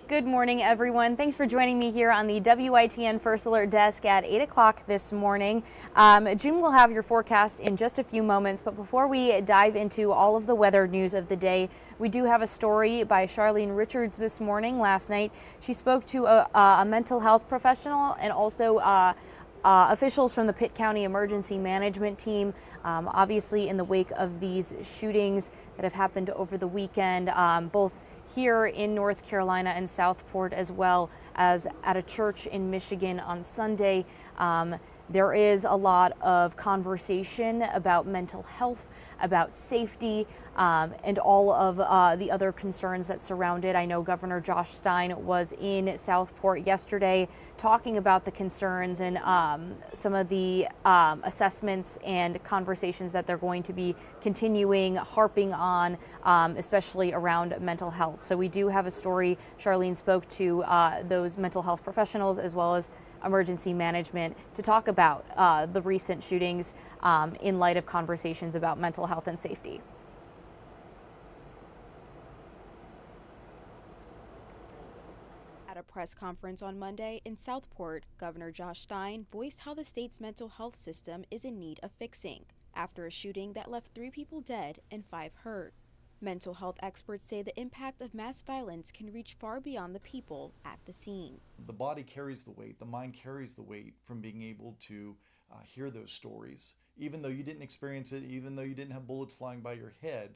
Good morning, everyone. Thanks for joining me here on the WITN First Alert Desk at 8 o'clock this morning. June will have your forecast in just a few moments, but before we dive into all of the weather news of the day, we do have a story by Charlene Richards this morning. Last night, she spoke to a mental health professional and also officials from the Pitt County Emergency Management Team, obviously in the wake of these shootings that have happened over the weekend, both here in North Carolina and Southport, as well as at a church in Michigan on Sunday. There is a lot of conversation about mental health, about safety, and all of the other concerns that surround it. I know Governor Josh Stein was in Southport yesterday talking about the concerns and some of the assessments and conversations that they're going to be continuing harping on, especially around mental health. So we do have a story. Charlene spoke to those mental health professionals as well as emergency management to talk about the recent shootings in light of conversations about mental health and safety. At a press conference on Monday in Southport, Governor Josh Stein voiced how the state's mental health system is in need of fixing after a shooting that left 3 people dead and 5 hurt. Mental health experts say the impact of mass violence can reach far beyond the people at the scene. The body carries the weight, the mind carries the weight from being able to hear those stories. Even though you didn't experience it, even though you didn't have bullets flying by your head,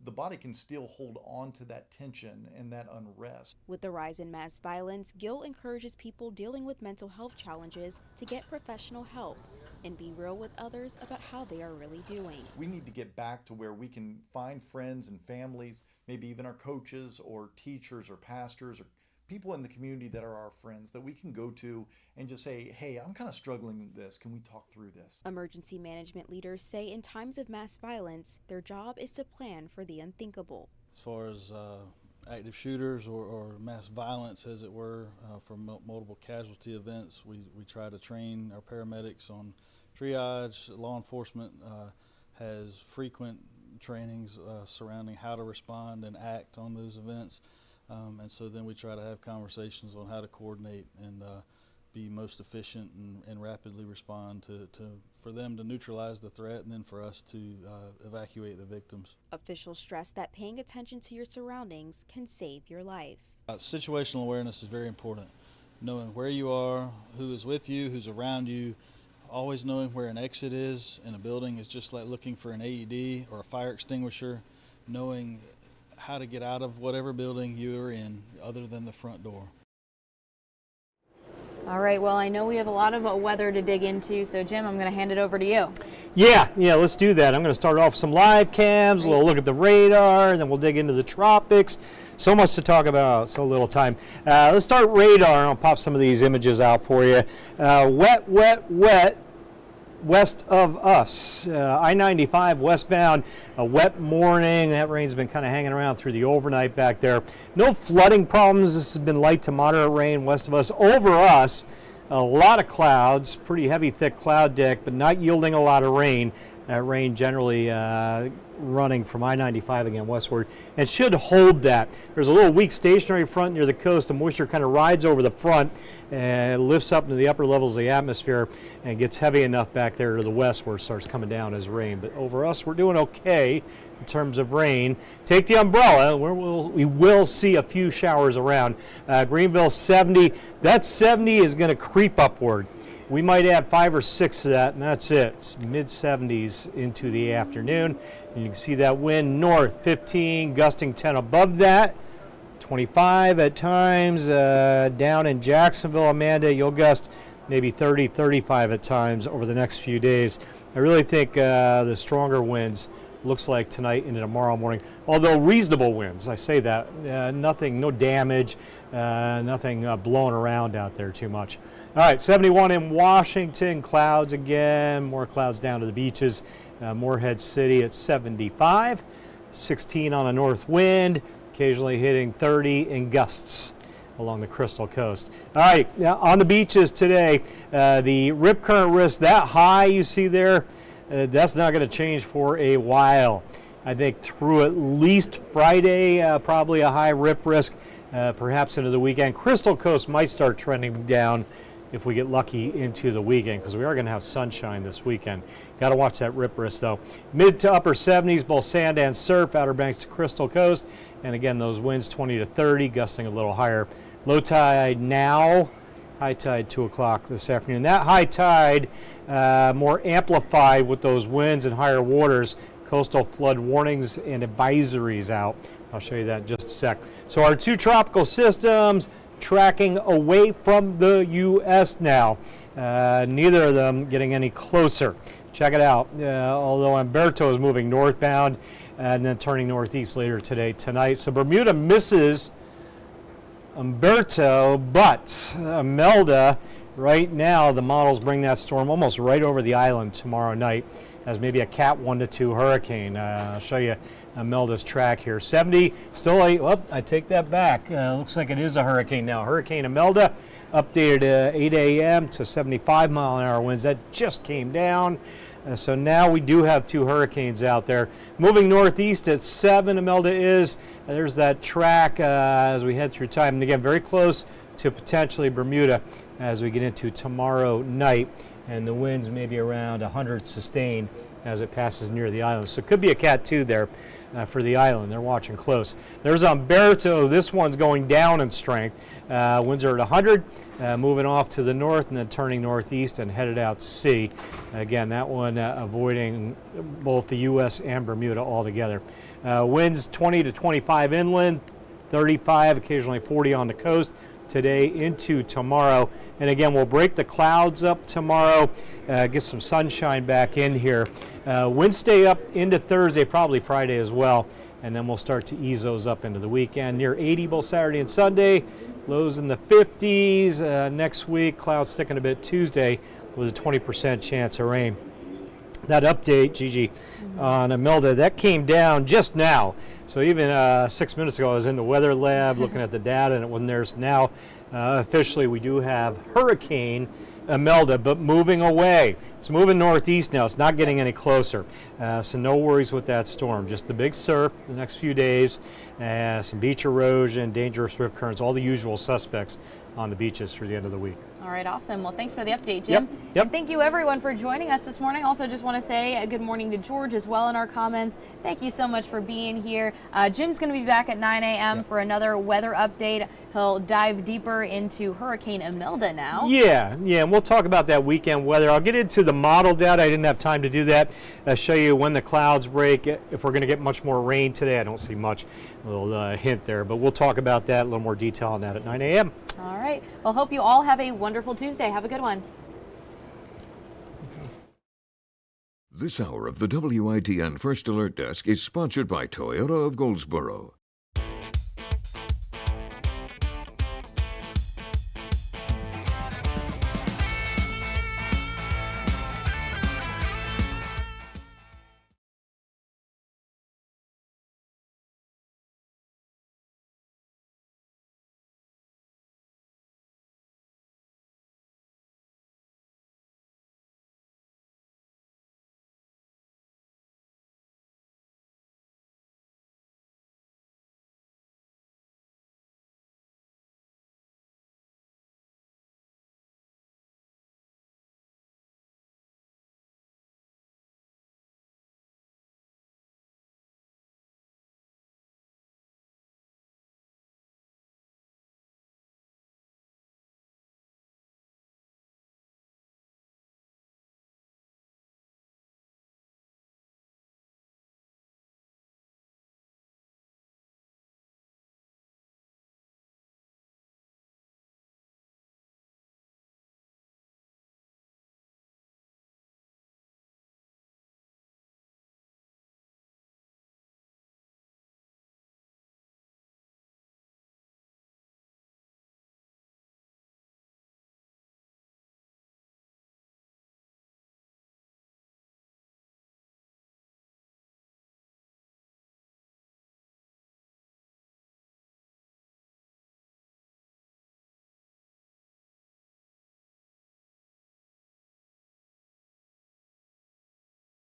the body can still hold on to that tension and that unrest. With the rise in mass violence, Gill encourages people dealing with mental health challenges to get professional help and be real with others about how they are really doing. We need to get back to where we can find friends and families, maybe even our coaches or teachers or pastors or people in the community that are our friends that we can go to and just say, hey, I'm kind of struggling with this. Can we talk through this? Emergency management leaders say in times of mass violence, their job is to plan for the unthinkable. As far as active shooters or mass violence, as it were, for multiple casualty events, we try to train our paramedics on triage. Law enforcement has frequent trainings surrounding how to respond and act on those events. And so then we try to have conversations on how to coordinate and be most efficient and rapidly respond for them to neutralize the threat and then for us to evacuate the victims. Officials stress that paying attention to your surroundings can save your life. Situational awareness is very important. Knowing where you are, who is with you, who's around you, always knowing where an exit is in a building is just like looking for an AED or a fire extinguisher. Knowing how to get out of whatever building you are in other than the front door. All right, well, I know we have a lot of weather to dig into, so Jim, I'm going to hand it over to you. Yeah, let's do that. I'm going to start off with some live cams, we'll look at the radar, and then we'll dig into the tropics. So much to talk about, so little time. Let's start radar, and I'll pop some of these images out for you. Wet, wet, wet. West of us, I-95 westbound, a wet morning. That rain's been kind of hanging around through the overnight back there. No flooding problems. This has been light to moderate rain west of us. Over us, a lot of clouds, pretty heavy, thick cloud deck, but not yielding a lot of rain. Rain generally running from I-95 again westward, and should hold that. There's a little weak stationary front near the coast. The moisture kind of rides over the front and lifts up into the upper levels of the atmosphere and gets heavy enough back there to the west where it starts coming down as rain. But over us, we're doing okay in terms of rain. Take the umbrella. We will see a few showers around. Greenville 70. That 70 is going to creep upward. We might add 5 or 6 to that, and that's it. It's mid-70s into the afternoon. And you can see that wind north, 15, gusting 10 above that. 25 at times. Down in Jacksonville, Amanda, you'll gust maybe 30, 35 at times over the next few days. I really think the stronger winds looks like tonight into tomorrow morning, although reasonable winds. I say that. Nothing, no damage, nothing blowing around out there too much. All right, 71 in Washington, clouds again, more clouds down to the beaches. Morehead City at 75, 16 on a north wind, occasionally hitting 30 in gusts along the Crystal Coast. All right, now on the beaches today, the rip current risk, that high you see there, that's not going to change for a while. I think through at least Friday, probably a high rip risk. perhaps into the weekend. Crystal Coast might start trending down if we get lucky into the weekend, because we are going to have sunshine this weekend. Got to watch that rip wrist though. Mid to upper 70s, both sand and surf, Outer Banks to Crystal Coast. And again, those winds 20 to 30, gusting a little higher. Low tide now, high tide 2 o'clock this afternoon. That high tide more amplified with those winds and higher waters. Coastal flood warnings and advisories out. I'll show you that in just a sec. So our two tropical systems tracking away from the U.S. now. Neither of them getting any closer. Check it out. Although Umberto is moving northbound and then turning northeast later tonight. So Bermuda misses Umberto, but Imelda, right now the models bring that storm almost right over the island tomorrow night as maybe a Cat 1 to 2 hurricane. I'll show you Imelda's track here. 70, still I take that back. Looks like it is a hurricane now. Hurricane Imelda updated 8 a.m. to 75-mile-an-hour winds. That just came down. So now we do have two hurricanes out there. Moving northeast at 7, Imelda is. There's that track as we head through time. And again, very close to potentially Bermuda as we get into tomorrow night. And the winds may be around 100 sustained as it passes near the island. So it could be a Cat 2 there for the island. They're watching close. There's Umberto. This one's going down in strength. Winds are at 100, moving off to the north and then turning northeast and headed out to sea. Again, that one avoiding both the U.S. and Bermuda altogether. Winds 20 to 25 inland, 35, occasionally 40 on the coast today into tomorrow. And again, we'll break the clouds up tomorrow, get some sunshine back in here. Winds stay up into Thursday, probably Friday as well, and then we'll start to ease those up into the weekend. Near 80 both Saturday and Sunday, lows in the 50s. Next week, clouds sticking a bit Tuesday with a 20% chance of rain. That update, Gigi, on Imelda, that came down just now. So even 6 minutes ago, I was in the weather lab looking at the data, and it wasn't there. So now, officially, we do have Hurricane Imelda, but moving away. It's moving northeast now. It's not getting any closer. So no worries with that storm. Just the big surf the next few days, some beach erosion, dangerous rip currents, all the usual suspects on the beaches through the end of the week. All right, awesome. Well, thanks for the update, Jim. Yep. And thank you, everyone, for joining us this morning. Also, just want to say a good morning to George as well in our comments. Thank you so much for being here. Jim's going to be back at 9 a.m. for another weather update. He'll dive deeper into Hurricane Imelda now. Yeah, and we'll talk about that weekend weather. I'll get into the model data. I didn't have time to do that. I'll show you when the clouds break, if we're going to get much more rain today. I don't see much. A little hint there, but we'll talk about that, a little more detail on that at 9 a.m. All right. Well, hope you all have a wonderful Tuesday. Have a good one. This hour of the WITN First Alert Desk is sponsored by Toyota of Goldsboro.